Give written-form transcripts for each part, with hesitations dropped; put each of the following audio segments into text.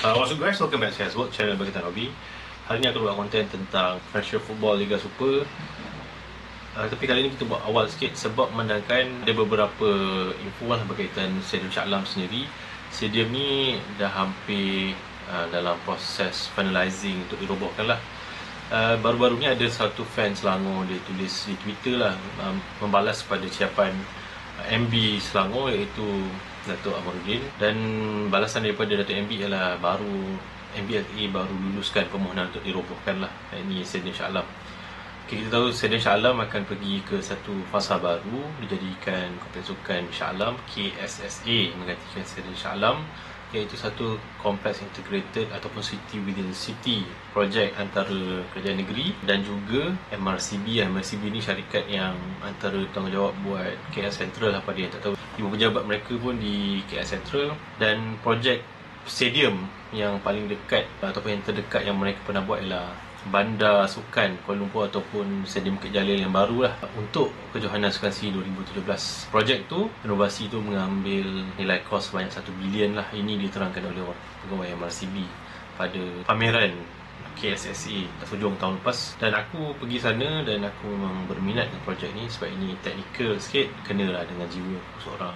What's up guys, welcome back to Haswork, channel Bagitan Hobby. Hari ni aku buat konten tentang Friendship Football Liga Super. Tapi kali ni kita buat awal sikit sebab memandangkan ada beberapa info lah berkaitan Stadium Shah Alam sendiri. Stadium ni dah hampir dalam proses finalizing untuk dirobohkan lah. Baru-baru ni ada satu fan Selangor, dia tulis di Twitter lah, membalas pada siapan MB Selangor iaitu Datuk Amaruddin, dan balasan daripada Datuk MB ialah MBLA baru luluskan permohonan untuk dirobohkan lah. Ini Stadium Shah Alam. Kita tahu Stadium Shah Alam akan pergi ke satu fasa baru, dijadikan Kompleks Sukan Shah Alam KSSA menggantikan Stadium Shah Alam, iaitu satu kompleks integrated ataupun city within city projek antara kerajaan negeri dan juga MRCB. MRCB ni syarikat yang antara tanggungjawab buat KL Central lah pada yang tak tahu. Ibu pejabat mereka pun di KL Central, dan projek stadium yang paling dekat ataupun yang terdekat yang mereka pernah buat ialah Bandar Sukan Kuala Lumpur ataupun Stadium Bukit Jalil yang baru lah untuk Kejohanan Sukan SEA 2017. Projek tu, renovasi tu mengambil nilai kos banyak 1 bilion lah. Ini diterangkan oleh pegawai MRCB pada pameran KSSA hujung tahun lepas, dan aku pergi sana dan aku memang berminat dengan projek ni sebab ini technical sikit, kenalah dengan jiwa seorang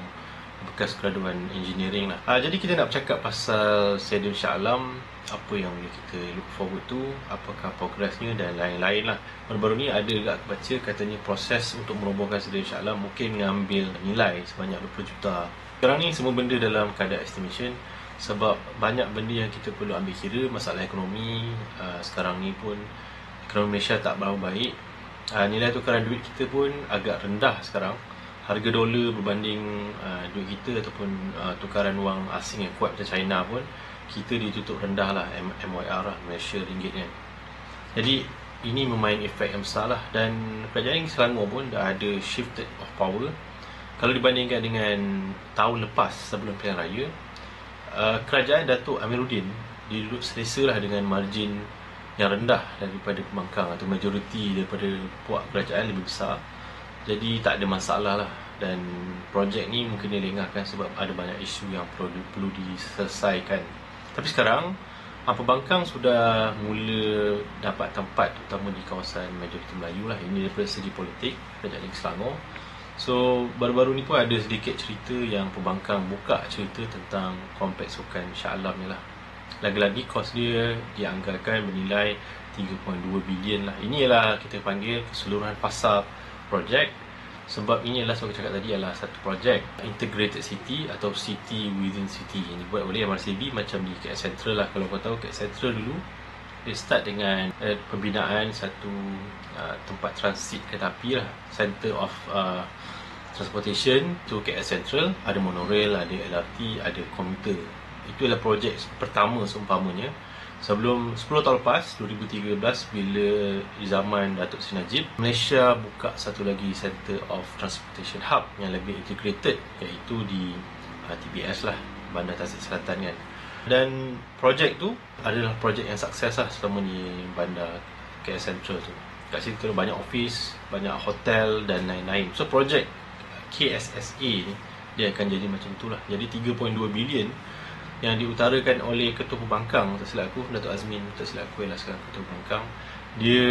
bekas graduan engineering lah. Jadi kita nak bercakap pasal Stadium Shah Alam, apa yang boleh kita look forward to, apakah progresnya dan lain-lain lah. Baru-baru ni ada juga aku baca katanya proses untuk merobohkan Stadium Shah Alam mungkin mengambil nilai sebanyak 20 juta. Sekarang ni semua benda dalam kadar estimation sebab banyak benda yang kita perlu ambil kira. Masalah ekonomi, sekarang ni pun ekonomi Malaysia tak berapa baik. Nilai tukaran duit kita pun agak rendah sekarang. Harga dolar berbanding duit kita ataupun tukaran wang asing yang kuat macam China pun, kita ditutup rendah lah, MYR lah, Malaysia ringgit kan. Jadi ini memain efek yang besar lah, dan kerajaan Selangor pun dah ada shifted of power. Kalau dibandingkan dengan tahun lepas sebelum pilihan raya, kerajaan Datuk Amiruddin duduk selesa lah dengan margin yang rendah daripada pembangkang, atau majoriti daripada puak kerajaan lebih besar. Jadi tak ada masalah lah, dan projek ni mungkin dilengahkan sebab ada banyak isu yang perlu diselesaikan. Tapi sekarang pembangkang sudah mula dapat tempat, terutama di kawasan majoriti Melayu lah. Ini daripada segi politik kerajaan negeri Selangor. So baru-baru ni pun ada sedikit cerita yang pembangkang buka cerita tentang Kompleks Sukan Shah Alam ni lah. Lagi-lagi kos dia dianggarkan bernilai 3.2 bilion lah. Ini ialah kita panggil keseluruhan fasa projek, sebab ini adalah seperti cakap tadi adalah satu projek integrated city atau city within city yang dibuat oleh MRCB macam di KL Central lah. Kalau kau tahu KL Central dulu dia start dengan pembinaan satu tempat transit kereta api lah, center of transportation to KL Central. Ada monorail, ada LRT, ada komuter. Itu adalah projek pertama seumpamanya. Sebelum 10 tahun lepas, 2013, bila zaman Datuk Seri Najib, Malaysia buka satu lagi Center of Transportation Hub yang lebih integrated, iaitu di TBS lah, Bandar Tasik Selatan kan. Dan projek tu adalah projek yang sukses lah selama di Bandar KL Central tu. Kat situ banyak office, banyak hotel dan lain-lain. So projek KSSA ni dia akan jadi macam tu lah. Jadi 3.2 bilion yang diutarakan oleh Ketua Pembangkang, tak silap aku, Datuk Azmin, tak silap aku ialah sekarang Ketua Pembangkang, dia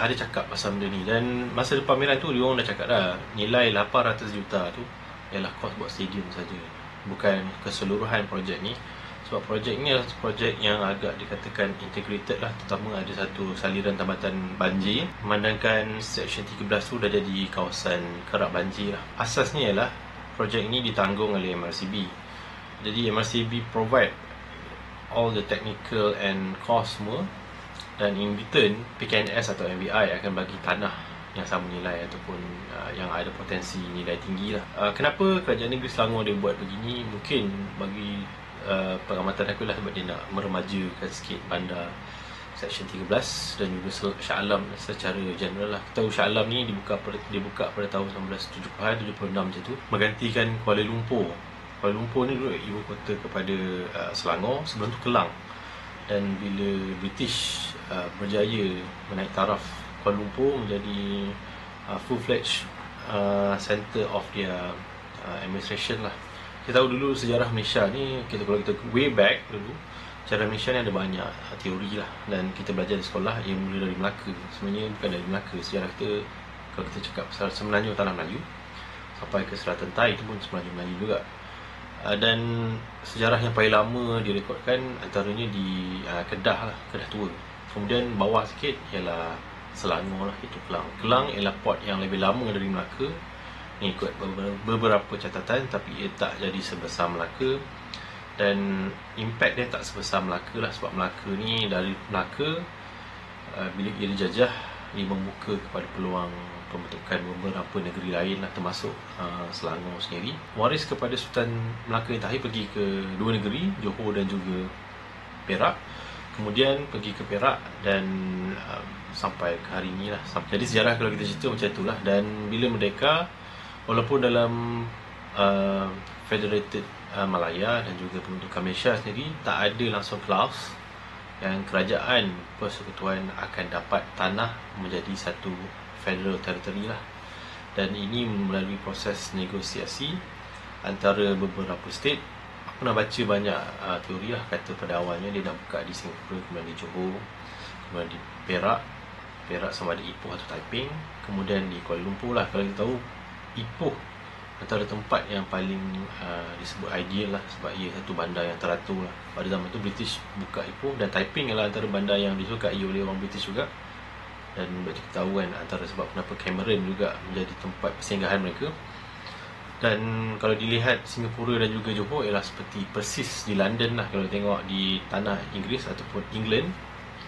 ada cakap pasal benda ni. Dan masa pameran tu, dia orang dah cakap dah, nilai 800 juta tu ialah kos buat stadium saja, bukan keseluruhan projek ni. Sebab projek ni adalah projek yang agak dikatakan integrated lah, terutama ada satu saliran tambatan banjir. Memandangkan Seksyen 13 tu dah jadi kawasan kerap banjir lah. Asasnya ialah projek ni ditanggung oleh MRCB. Jadi MRCB provide all the technical and cost semua, dan in return PKNS atau MBI akan bagi tanah yang sama nilai ataupun yang ada potensi nilai tinggi lah. Kenapa kerajaan negeri Selangor dia buat begini? Mungkin bagi pengamatan aku lah sebab dia nak meremajakan sikit bandar Seksyen 13 dan juga Shah Alam secara general lah. Kita tahu Shah Alam ni dibuka pada tahun 1970-an, 76 macam tu, menggantikan Kuala Lumpur. Kuala Lumpur ni dulu ibu kota kepada Selangor, sebelum tu Kelang. Dan bila British berjaya menaik taraf Kuala Lumpur menjadi full-fledged center of their administration lah. Kita tahu dulu sejarah Malaysia ni, kalau kita way back dulu, Cara Malaysia ni ada banyak teori lah, dan kita belajar di sekolah ia mula dari Melaka. Sebenarnya bukan dari Melaka. Sejarah kita, kalau kita cakap pasal Semenanjung Tanah Melayu sampai ke Selatan Tai, itu pun Semenanjung Melayu juga. Dan sejarah yang paling lama direkodkan antaranya di Kedah lah, Kedah Tua. Kemudian bawah sikit ialah Selangor lah, itu Kelang. Kelang ialah port yang lebih lama dari Melaka, mengikut beberapa catatan, tapi ia tak jadi sebesar Melaka. Dan impact dia tak sebesar Melaka lah, sebab Melaka ni, dari Melaka bila ia dijajah, ia membuka kepada peluang pembentukan beberapa negeri lain lah, termasuk Selangor sendiri. Waris kepada Sultan Melaka yang terakhir pergi ke dua negeri, Johor dan juga Perak. Kemudian pergi ke Perak dan sampai ke hari ni lah. Jadi sejarah kalau kita cerita macam itulah. Dan bila merdeka, walaupun dalam Federated Malaya dan juga pembentukan Malaysia sendiri tak ada langsung klaus yang kerajaan persekutuan akan dapat tanah menjadi satu federal territory lah. Dan ini melalui proses negosiasi antara beberapa state. Aku pernah baca banyak teori lah, kata pada awalnya dia nak buka di Singapura, kemudian di Johor, kemudian di Perak sama ada Ipoh atau Taiping, kemudian di Kuala Lumpur lah. Kalau kita tahu, Ipoh antara tempat yang paling disebut ideal lah, sebab ia satu bandar yang teratur lah. Pada zaman tu British buka Ipoh, dan Taiping adalah antara bandar yang disukai oleh orang British juga. Dan kita tahu kan antara sebab kenapa Cameron juga menjadi tempat persinggahan mereka. Dan kalau dilihat Singapura dan juga Johor ialah seperti persis di London lah, kalau tengok di tanah Inggeris ataupun England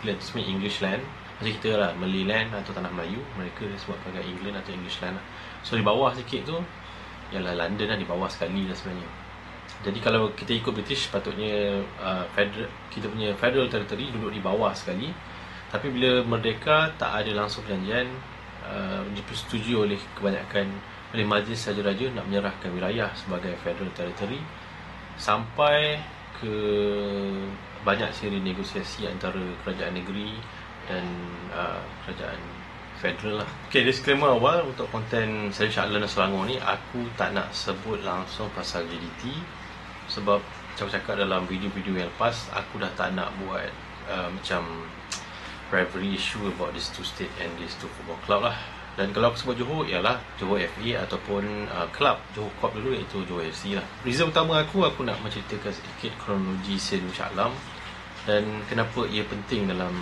tu sebenarnya English land, macam kita lah Malay land atau tanah Melayu, mereka disebut sebagai England atau English land lah. So di bawah sikit tu ialah London lah, di bawah sekali lah sebenarnya. Jadi kalau kita ikut British, patutnya kita punya federal territory duduk di bawah sekali. Tapi bila merdeka, tak ada langsung perjanjian dipersetujui oleh kebanyakan, oleh Majlis Raja-Raja nak menyerahkan wilayah sebagai federal territory, sampai ke banyak siri negosiasi antara kerajaan negeri dan kerajaan federal lah. Okay, disclaimer awal untuk konten seri Shah Alam dan Selangor ni, aku tak nak sebut langsung pasal JDT, sebab macam aku cakap dalam video-video yang lepas, aku dah tak nak buat macam rivalry issue about these two state and these two football club lah. Dan kalau aku sebut Johor, ialah Johor FA ataupun club Johor Corp dulu, iaitu Johor FC lah. Reason utama aku nak menceritakan sedikit kronologi Stadium Shah Alam dan kenapa ia penting dalam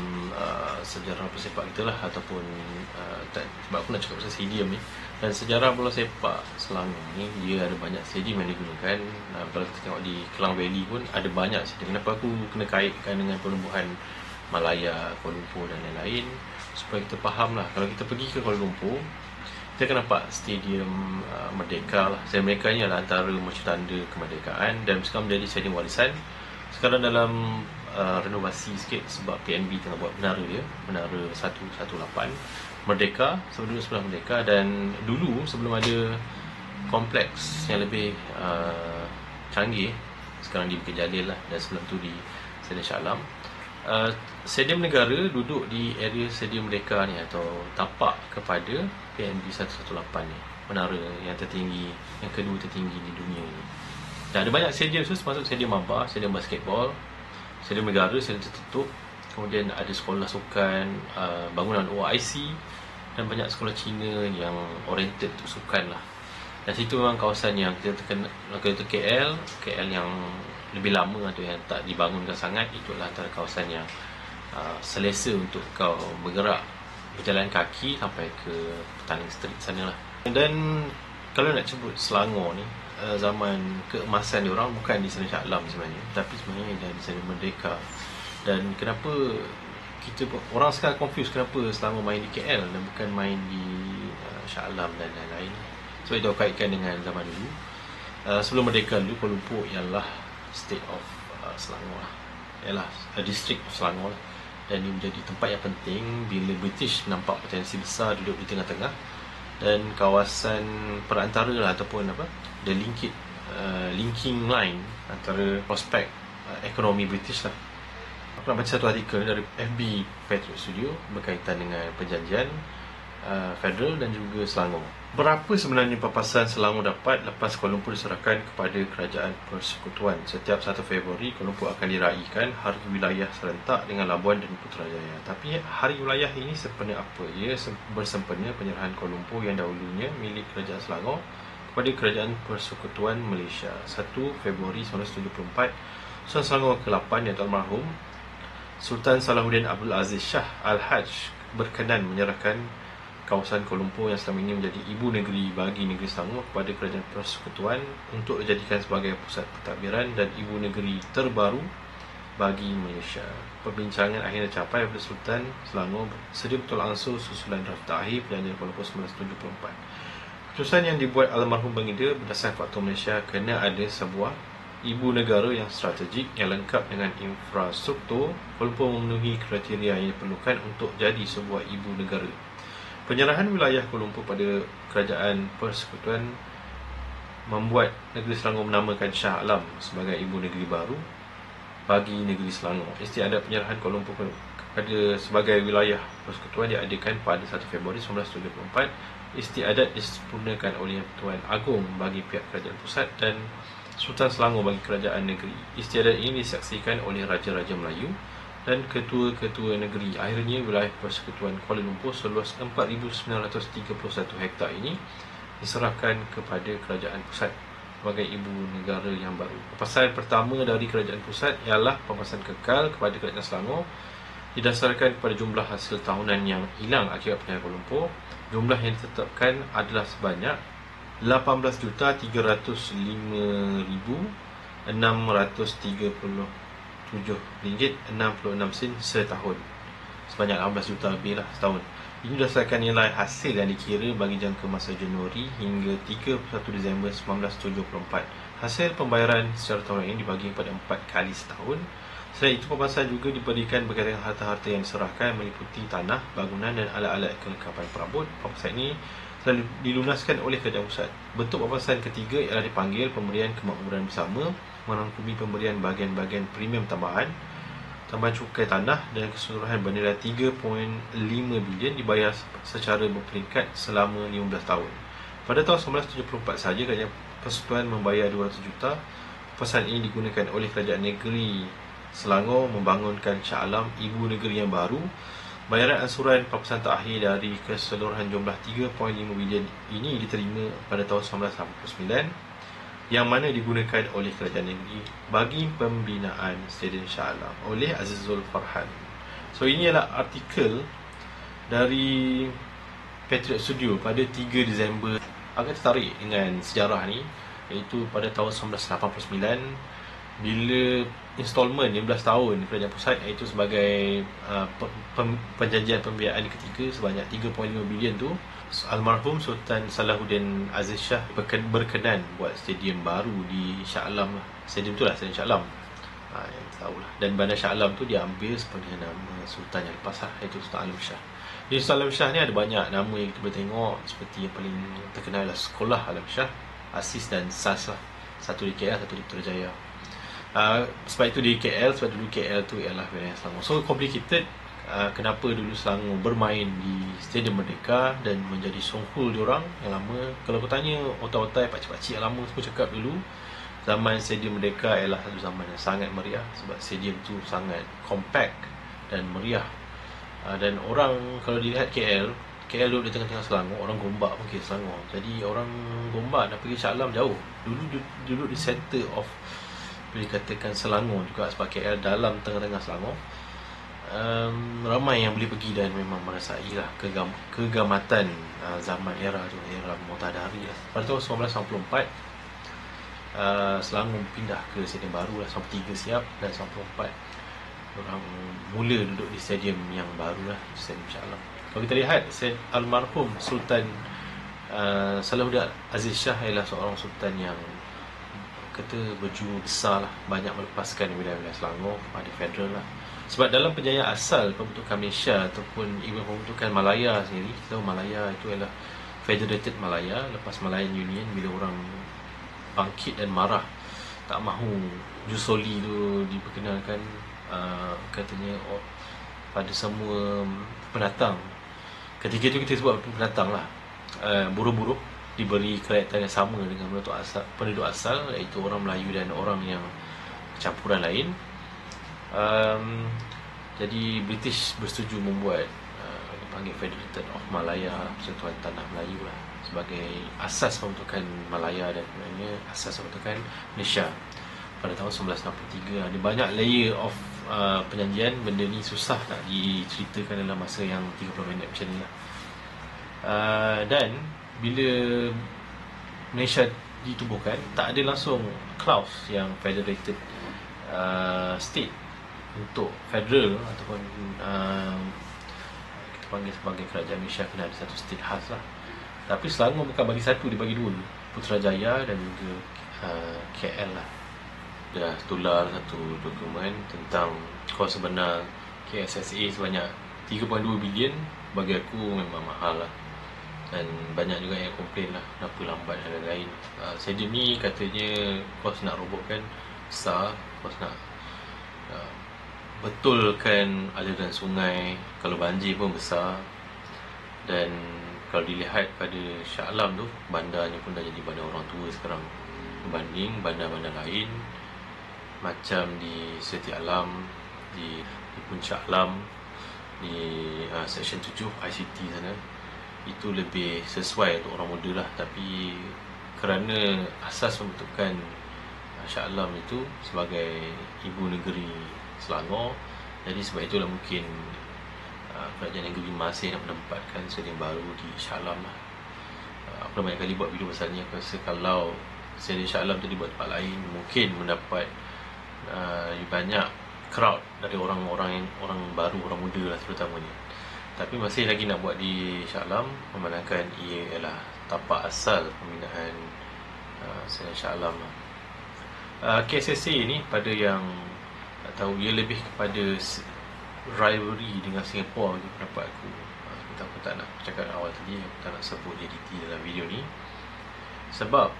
sejarah bola sepak kita lah, ataupun sebab aku nak cakap pasal stadium ni. Dan sejarah bola sepak Selangor ni, dia ada banyak stadium yang digunakan. Kalau kita tengok di Klang Valley pun ada banyak stadium. Kenapa aku kena kaitkan dengan penubuhan Malaya, Kuala Lumpur dan lain-lain, supaya kita faham lah. Kalau kita pergi ke Kuala Lumpur, kita akan nampak stadium Merdeka lah. Stadium Merdeka ni adalah antara tanda kemerdekaan dan sekarang menjadi stadium warisan. Sekarang dalam renovasi sikit sebab PNB tengah buat menara dia, menara 118 Merdeka, sebelum sebelah Merdeka. Dan dulu sebelum ada kompleks yang lebih canggih, sekarang di Bukit Jalil lah, dan sebelum tu di Stadium Shah Alam, Stadium Negara duduk di area Stadium Merdeka ni, atau tapak kepada PNB 118 ni, menara yang tertinggi, yang kedua tertinggi di dunia ni. Dan ada banyak stadium tu, termasuk Stadium Mabah, Stadium Basketball, Stadium Negara, stadium tertutup. Kemudian ada sekolah sukan, bangunan OIC, dan banyak sekolah Cina yang oriented untuk sukan lah. Dan situ memang kawasan yang kita terkenal, kalau itu KL yang lebih lama atau yang tak dibangunkan sangat, itulah antara kawasan yang selesa untuk kau bergerak, berjalan kaki sampai ke Petaling Street sana lah. Dan kalau nak sebut Selangor ni, zaman keemasan dia orang bukan di Stadium Shah Alam sebenarnya, tapi sebenarnya dah di Stadium Merdeka. Dan kenapa orang sekarang confuse kenapa Selangor main di KL dan bukan main di Shah Alam dan lain-lain. Sebab itu kaitkan dengan zaman dulu. Sebelum Merdeka dulu, Kuala Lumpur ialah state of Selangor lah, ialah district of Selangor lah. Dan ini menjadi tempat yang penting bila British nampak potensi besar duduk di tengah-tengah, dan kawasan perantara lah, ataupun the linking line antara prospek ekonomi British lah. Aku nak baca satu artikel dari FB Patriot Studio berkaitan dengan perjanjian federal dan juga Selangor. Berapa sebenarnya papasan Selangor dapat lepas Kuala Lumpur diserahkan kepada Kerajaan Persekutuan? Setiap 1 Februari, Kuala Lumpur akan diraikan Hari Wilayah serentak dengan Labuan dan Putrajaya. Tapi Hari Wilayah ini sempena apa? Ia bersempena penyerahan Kuala Lumpur yang dahulunya milik Kerajaan Selangor kepada Kerajaan Persekutuan Malaysia. 1 Februari 1974, Sultan Selangor ke-8 iaitu almarhum Sultan Salahuddin Abdul Aziz Shah Al-Haj berkenan menyerahkan kawasan Kuala Lumpur yang selama ini menjadi ibu negeri bagi negeri Selangor kepada Kerajaan Persekutuan untuk dijadikan sebagai pusat pentadbiran dan ibu negeri terbaru bagi Malaysia. Perbincangan akhirnya capai apabila Sultan Selangor sedia betul ansur susulan draft terakhir Perjanjian Kuala Lumpur 1974. Keputusan yang dibuat almarhum Baginda berdasarkan faktor Malaysia kena ada sebuah ibu negara yang strategik yang lengkap dengan infrastruktur. Kuala Lumpur memenuhi kriteria yang diperlukan untuk jadi sebuah ibu negara. Penyerahan wilayah Kuala Lumpur pada Kerajaan Persekutuan membuat negeri Selangor menamakan Shah Alam sebagai ibu negeri baru bagi negeri Selangor. Istiadat penyerahan Kuala Lumpur kepada sebagai wilayah persekutuan diadakan pada 1 Februari 1974. Istiadat disempurnakan oleh Tuan Agong bagi pihak Kerajaan Pusat dan Sultan Selangor bagi kerajaan negeri. Istiadat ini disaksikan oleh Raja-Raja Melayu dan ketua-ketua negeri. Akhirnya wilayah Persekutuan Kuala Lumpur seluas 4,931 hektar ini diserahkan kepada Kerajaan Pusat sebagai ibu negara yang baru. Papasan pertama dari Kerajaan Pusat ialah papasan kekal kepada Kerajaan Selangor didasarkan kepada jumlah hasil tahunan yang hilang akibat penyerahan Kuala Lumpur. Jumlah yang ditetapkan adalah sebanyak RM18,637.66 setahun. Sebanyak 18 juta lebih lah setahun. Ini berdasarkan nilai hasil yang dikira bagi jangka masa Januari hingga 31 Disember 1974. Hasil pembayaran secara tahunan ini dibagi kepada 4 kali setahun. Selain itu, papasan juga diberikan berkaitan harta-harta yang diserahkan meliputi tanah, bangunan dan alat-alat kelengkapan perabot. Papasan ini telah dilunaskan oleh Kerajaan Pusat. Bentuk papasan ketiga ialah dipanggil pemberian kemakmuran bersama, merangkumi pemberian bahagian-bahagian premium tambahan cukai tanah dan keseluruhan bernilai 3.5 bilion dibayar secara berperingkat selama 15 tahun. Pada tahun 1974 sahaja, Kerajaan Persekutuan membayar 200 juta. Papasan ini digunakan oleh Kerajaan Negeri Selangor membangunkan Shah Alam, ibu negeri yang baru. Bayaran ansuran papasan terakhir dari keseluruhan jumlah 3.5 bilion ini diterima pada tahun 1989 yang mana digunakan oleh Kerajaan Negeri bagi pembinaan Stadium Shah Alam oleh Azizul Farhan. So ini adalah artikel dari Patriot Studio pada 3 Disember. Agak tertarik dengan sejarah ni, iaitu pada tahun 1989 bila installment 15 tahun Kerajaan Pusat, iaitu sebagai perjanjian pembiayaan ketiga sebanyak 3.5 bilion tu, almarhum Sultan Salahuddin Aziz Shah berkenan buat stadium baru di Shah Alam lah. Stadium tu lah, Stadium Shah Alam, yang tahu lah. Dan bandar Shah Alam tu diambil sepenuhnya nama Sultan yang lepas lah, iaitu Sultan Alam Shah. Di Sultan Alam Shah ni ada banyak nama yang kita boleh tengok, seperti yang paling terkenal lah Sekolah Alam Shah, ASIS dan SAS lah. Satu di KL, satu di Putrajaya. Sebab itu di KL, sebab dulu KL tu ialah wilayah Selangor. So complicated. Kenapa dulu Selangor bermain di Stadium Merdeka dan menjadi songhul diorang yang lama. Kalau kau tanya otai-otai, pakcik-pakcik yang lama semua cakap dulu zaman Stadium Merdeka ialah satu zaman yang sangat meriah, sebab stadium tu sangat compact dan meriah. Dan orang kalau dilihat KL duduk di tengah-tengah Selangor, orang Gombak pun kira Selangor. Jadi orang Gombak nak pergi Shah Alam jauh. Duduk di center of, boleh katakan, Selangor juga, sebab KL dalam tengah-tengah Selangor. Ramai yang boleh pergi dan memang merasai lah kegamatan zaman era Muhtadari lah. Pada tahun 1994 Selangor pindah ke stadium baru lah, 93 siap, dan 94 orang mula duduk di stadium yang baru lah, Stadium Shah Alam. Kalau kita lihat, almarhum Sultan Salahuddin Aziz Shah ialah seorang sultan yang kata berjiwa besar lah, banyak melepaskan wilayah-wilayah Selangor kepada federal lah. Sebab dalam perjanjian asal pembentukan Malaysia ataupun even pembentukan Malaya sendiri, kita tahu Malaya itu adalah Federated Malaya lepas Malayan Union. Bila orang bangkit dan marah, tak mahu Jusoli tu diperkenalkan, katanya pada semua pendatang. Ketika itu kita sebut pendatang lah, buruh-buruh diberi kerajaan yang sama dengan penduduk asal, iaitu orang Melayu dan orang yang campuran lain. Jadi British bersetuju membuat dipanggil Federated of Malaya, Persatuan Tanah Melayu lah, sebagai asas pembentukan Malaya dan sebenarnya asas pembentukan Malaysia pada tahun 1963. Ada banyak layer of penjanjian. Benda ni susah nak diceritakan dalam masa yang 30 minit macam ni lah. Dan bila Malaysia ditubuhkan, tak ada langsung clause yang federated state untuk federal ataupun kita panggil sebagai kerajaan Malaysia kena ada satu state khas lah. Tapi Selangor bukan bagi satu, dia bagi dua, Putrajaya dan juga KL lah. Dah tular satu dokumen tentang kos sebenar KSSA sebanyak 3.2 bilion. Bagi aku memang mahal lah, dan banyak juga yang komplain lah kenapa lambat dan lain-lain. Stadium ni katanya kos nak robohkan besar, kos nak betulkan aliran sungai, kalau banjir pun besar. Dan kalau dilihat pada Shah Alam tu, bandarnya pun dah jadi bandar orang tua sekarang berbanding bandar-bandar lain macam di Seti Alam, di Puncak Alam, di Seksyen 7 ICT sana. Itu lebih sesuai untuk orang muda lah. Tapi kerana asas pembentukan Shah Alam itu sebagai ibu negeri Selangor, jadi sebab itulah mungkin kerajaan negeri masih nak menempatkan stadium baru di Shah Alam lah. Aku dah banyak kali buat video pasal ni. Aku rasa kalau stadium Shah Alam tu dibuat tempat lain, mungkin mendapat lebih banyak crowd dari orang-orang baru, orang muda lah terutamanya. Tapi masih lagi nak buat di Shah Alam, memandangkan ia ialah tapak asal pembinaan stadium Shah Alam lah. KSSA ni, pada yang tak tahu, ia lebih kepada rivalry dengan Singapore bagi pendapat aku. Aku tak nak cakap awal tadi, aku tak nak sebut JDT dalam video ni, sebab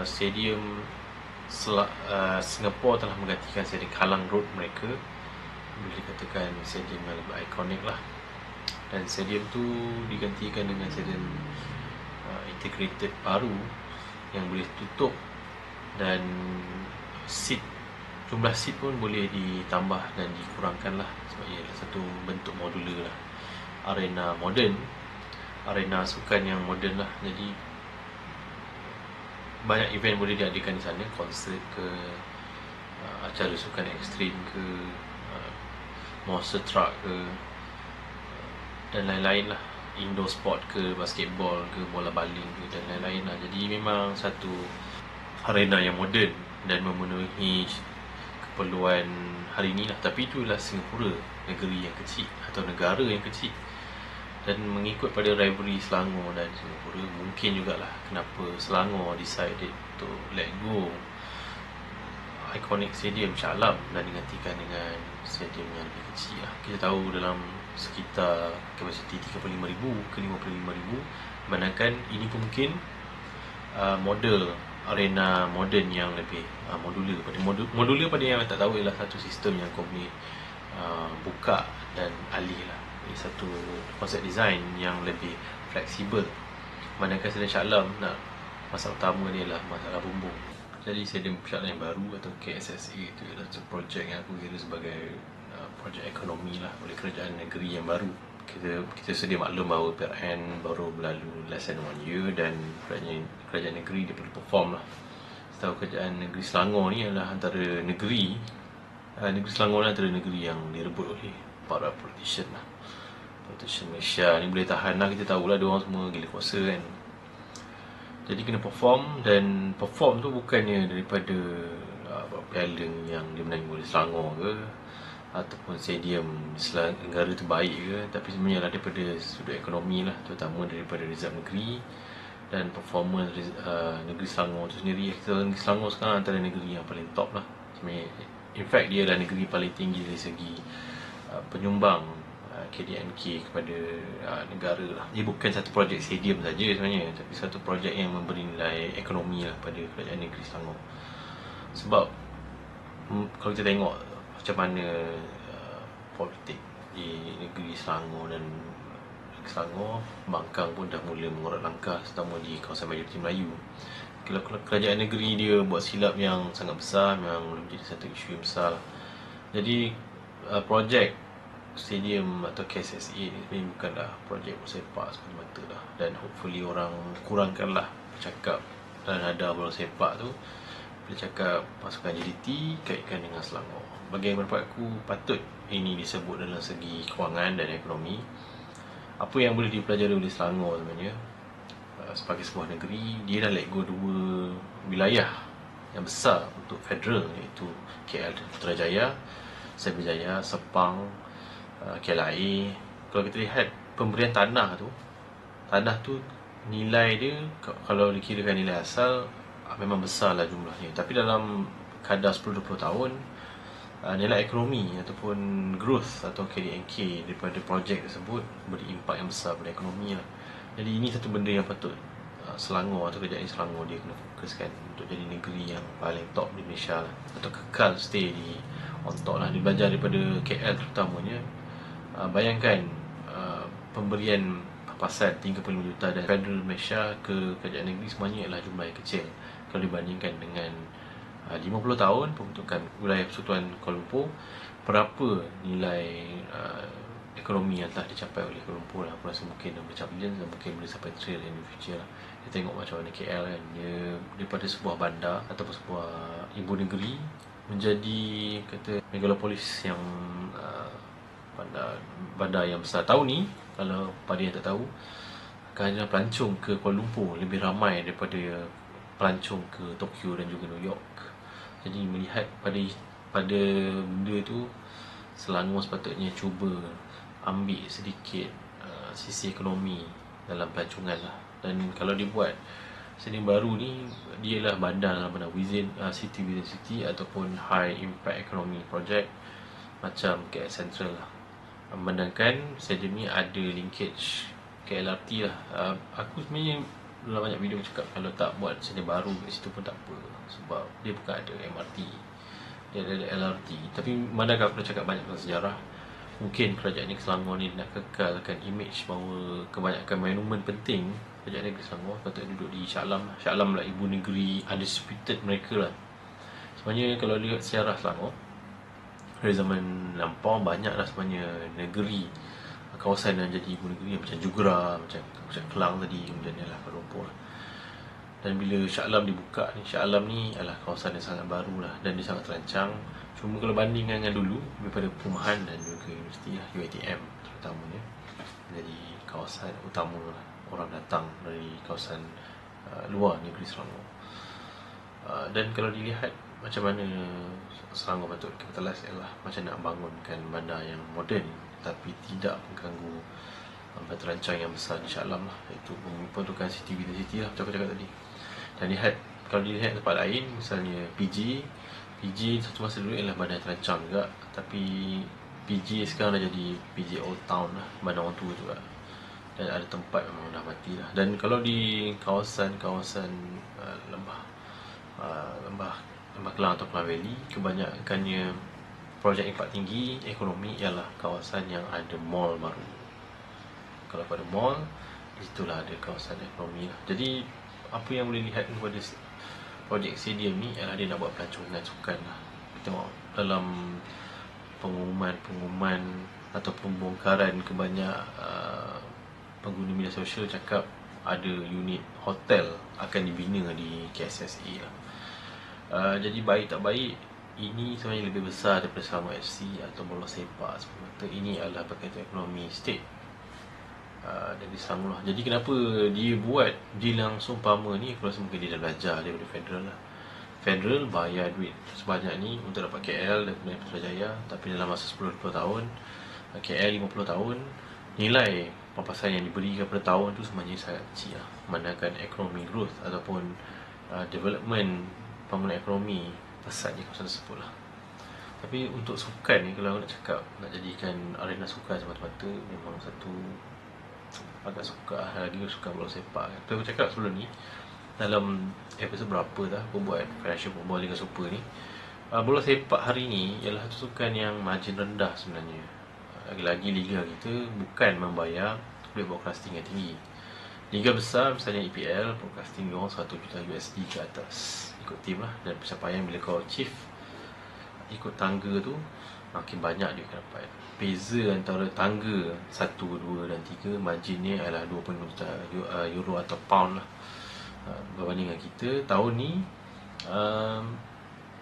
stadium Singapore telah menggantikan stadium Kallang Road mereka. Boleh dikatakan stadium yang lebih ikonik lah. Dan stadium tu digantikan dengan stadium integrated baru yang boleh tutup, dan jumlah seat pun boleh ditambah dan dikurangkan lah, sebab ia adalah satu bentuk modular lah. Arena moden, arena sukan yang moden lah. Jadi banyak event boleh diadakan di sana, konsert ke, acara sukan ekstrim ke, monster truck ke, dan lain-lain lah, indoor sport ke, basketball ke, bola baling ke, dan lain-lain lah. Jadi memang satu arena yang moden dan memenuhi keperluan hari ini lah. Tapi itulah Singapura, negeri yang kecil atau negara yang kecil. Dan mengikut pada rivalry Selangor dan Singapura, mungkin jugalah kenapa Selangor decided to let go iconic stadium Shah Alam dan digantikan dengan stadium yang lebih kecil lah. Kita tahu dalam sekitar kapasiti 35,000 ke 55,000, memandangkan ini pun mungkin model arena moden yang lebih modular. Modular pada yang tak tahu ialah satu sistem yang kau boleh buka dan alih lah. Ini satu konsep design yang lebih fleksibel. Manakala stadium Shah Alam, masalah utama dia adalah masalah bumbung. Jadi stadium Shah Alam yang baru atau KSSA itu adalah satu projek yang aku kira sebagai projek ekonomi lah oleh kerajaan negeri yang baru. Kita sedia maklum bahawa PRN baru berlalu less than 1 year, dan kerajaan negeri dia perlu perform lah. Setahu kerajaan negeri Selangor ni adalah antara negeri Selangor ni antara negeri yang direbut oleh para politician lah. Politician Malaysia ni boleh tahan lah, kita tahulah dia orang semua gila kuasa kan. Jadi kena perform, dan perform tu bukannya daripada piala yang dimenangi oleh Selangor ke, ataupun stadium negara terbaik ke, tapi sebenarnya daripada sudut ekonomi lah, terutama daripada result negeri dan performance negeri Selangor tu sendiri. Negeri Selangor sekarang antara negeri yang paling top lah sebenarnya. In fact, dia adalah negeri paling tinggi dari segi penyumbang KDNK kepada negara lah. Dia bukan satu projek stadium saja sebenarnya, tapi satu projek yang memberi nilai ekonomi lah pada kerajaan negeri Selangor. Sebab kalau kita tengok macam mana politik di negeri Selangor dan Selangor, Bangkang pun dah mula mengorak langkah, terutama di kawasan Majoriti Melayu. Kalau kerajaan negeri dia buat silap yang sangat besar, memang boleh menjadi satu isu yang besar lah. Jadi projek stadium atau KSSA ni sebenarnya bukanlah projek bola sepak semata-mata lah. Dan hopefully orang kurangkanlah bercakap dan ada bola sepak tu, bila cakap pasukan JDT kaitkan dengan Selangor. Bagi pendapat aku, patut ini disebut dalam segi kewangan dan ekonomi. Apa yang boleh dipelajari oleh Selangor sebenarnya, sebagai sebuah negeri, dia dah let go 2 wilayah yang besar untuk federal, iaitu KL Putrajaya, Cyberjaya, Sepang, KLIA. Kalau kita lihat pemberian tanah tu nilai dia, kalau dikirakan nilai asal, memang besar lah jumlahnya. Tapi dalam kadar 10-20 tahun, nilai ekonomi ataupun growth atau KDNK daripada projek tersebut beri impak yang besar pada ekonomi lah. Jadi ini satu benda yang patut Selangor atau kerajaan Selangor dia kena fokuskan untuk jadi negeri yang paling top di Malaysia lah, atau kekal stay di on top lah. Dia belajar daripada KL terutamanya. Bayangkan pemberian papasan 35 juta dan federal Malaysia ke kerajaan negeri semuanya adalah jumlah yang kecil kalau dibandingkan dengan 50 tahun pembentukan wilayah Persekutuan Kuala Lumpur. Berapa nilai ekonomi yang telah dicapai oleh Kuala Lumpur lah. Aku rasa mungkin dah bercap bilion dan mungkin boleh sampai trillion in the future lah. Kita tengok macam mana KL kan, dia daripada sebuah bandar ataupun sebuah ibu negeri menjadi kata megalopolis yang bandar yang besar. Tahun ni, kalau pada yang tak tahu, kerajaan pelancong ke Kuala Lumpur lebih ramai daripada pelancong ke Tokyo dan juga New York. Jadi melihat pada benda tu, Selangor sepatutnya cuba ambil sedikit sisi ekonomi dalam pelancongan lah. Dan kalau dibuat stadium baru ni, dia lah bandar dalam bandar within city within city ataupun high impact economy project macam KL Central lah. Memandangkan stadium ni ada linkage ke LRT lah. Aku sebenarnya dalam banyak video cakap kalau tak buat stadium baru kat situ pun tak apa, sebab dia bukan ada MRT, dia ada LRT. Tapi mana aku dah cakap banyak tentang sejarah, mungkin kerajaan negeri Selangor ni nak kekalkan image bahawa kebanyakan monumen penting kerajaan negeri Selangor patut duduk di Shah Alam. Shah Alam lah ibu negeri undisputed mereka lah. Sebenarnya kalau lihat sejarah Selangor dari zaman lampau, banyak lah sebenarnya negeri, kawasan yang jadi ibu negeri macam Jugera, macam Kelang tadi, kemudian ialah Kuala Lumpur. Dan bila Shah Alam dibuka ni, Shah Alam ni adalah kawasan yang sangat baru lah, dan dia sangat terancang. Cuma kalau bandingkan dengan dulu, daripada perumahan dan juga universiti lah, UiTM terutamanya, jadi kawasan utama lah, orang datang dari kawasan luar negeri Selangor. Dan kalau dilihat macam mana Selangor patut capitalize ialah macam nak bangunkan bandar yang moden tapi tidak mengganggu terancang yang besar di Shah Alam lah, iaitu pembentukan city within city lah macam aku cakap tadi. Dan kalau dilihat tempat lain, misalnya PJ satu masa dulu ialah bandar terancang juga, tapi PJ sekarang dah jadi PJ Old Town lah, bandar orang tua juga, dan ada tempat memang dah mati lah. Dan kalau di kawasan-kawasan lembah Kelang atau Kelang Valley, kebanyakannya projek impak tinggi ekonomi ialah kawasan yang ada mall baru. Kalau pada mall, di situlah ada kawasan ekonomi lah. Jadi apa yang boleh lihat kepada projek stadium ni ialah dia nak buat pelancongan sukan lah. Kita tengok dalam pengumuman atau pembongkaran kebanyak pengguna media sosial cakap ada unit hotel akan dibina di KSSA lah. Jadi baik tak baik, ini sebenarnya lebih besar daripada Selangor FC atau bola sepak semata. Ini adalah berkaitan ekonomi state dari Selangor lah. Jadi kenapa dia buat deal langsung pama ni, aku rasa mungkin dia dah belajar daripada federal lah. Federal bayar duit sebanyak ni untuk dapat KL dan kemudian Putrajaya, tapi dalam masa 10-20 tahun, KL 50 tahun, nilai papasan yang diberikan pada tahun tu sebenarnya sangat kecil lah. Memandangkan ekonomi growth ataupun development, pembangunan ekonomi pesatnya kawasan tersebut lah. Tapi untuk sukan ni, kalau nak cakap nak jadikan arena sukan semata-mata, memang satu agak suka lagi suka bola sepak kan. Tapi aku cakap sebelum ni, dalam episod berapa dah aku buat Financial Football Liga Super ni, bola sepak hari ni ialah satu sukan yang margin rendah sebenarnya. Lagi-lagi liga kita bukan membayar boleh broadcasting yang tinggi. Liga besar misalnya EPL, broadcasting diorang 1 juta USD ke atas. Ikut tim lah, dan pencapaian bila kau achieve ikut tangga tu, makin banyak dia akan dapat. Beza antara tangga 1, 2 dan 3, marginnya adalah 2.5 juta euro atau pound lah. Berbanding dengan kita, tahun ni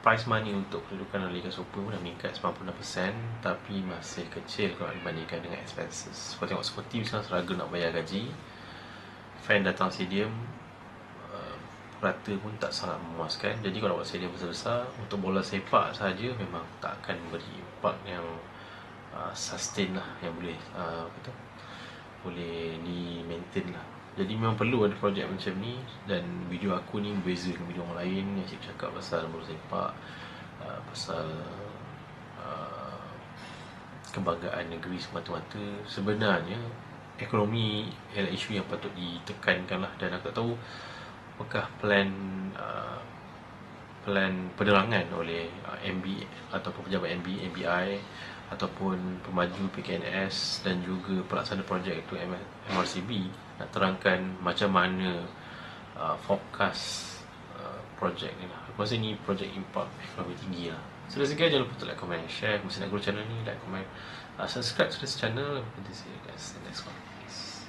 prize money untuk kedudukan dalam Liga Super pun dah meningkat 96%, tapi masih kecil kalau dibandingkan dengan expenses. Kau tengok semua team sekarang struggle nak bayar gaji, fan datang stadium rata pun tak sangat memuaskan. Jadi kalau buat stadium besar-besar untuk bola sepak saja memang tak akan beri impak yang sustain lah, yang boleh boleh di maintain lah. Jadi memang perlu ada projek macam ni, dan video aku ni berbeza dengan video orang lain yang cakap pasal bola sepak, pasal kebanggaan negeri semata-mata. Sebenarnya ekonomi ialah isu yang patut ditekankan lah, dan aku tak tahu apakah plan penerangan oleh MB ataupun pejabat MBI ataupun pemaju PKNS dan juga pelaksana projek itu MRCB nak terangkan macam mana forecast projek ni lah. Aku rasa ni projek impak ekonomi tinggi lah. So that's it guys, jangan lupa untuk like, comment, share. Masih nak grow channel ni, like, comment, subscribe to this channel. Hope to see you guys in the next one. Peace.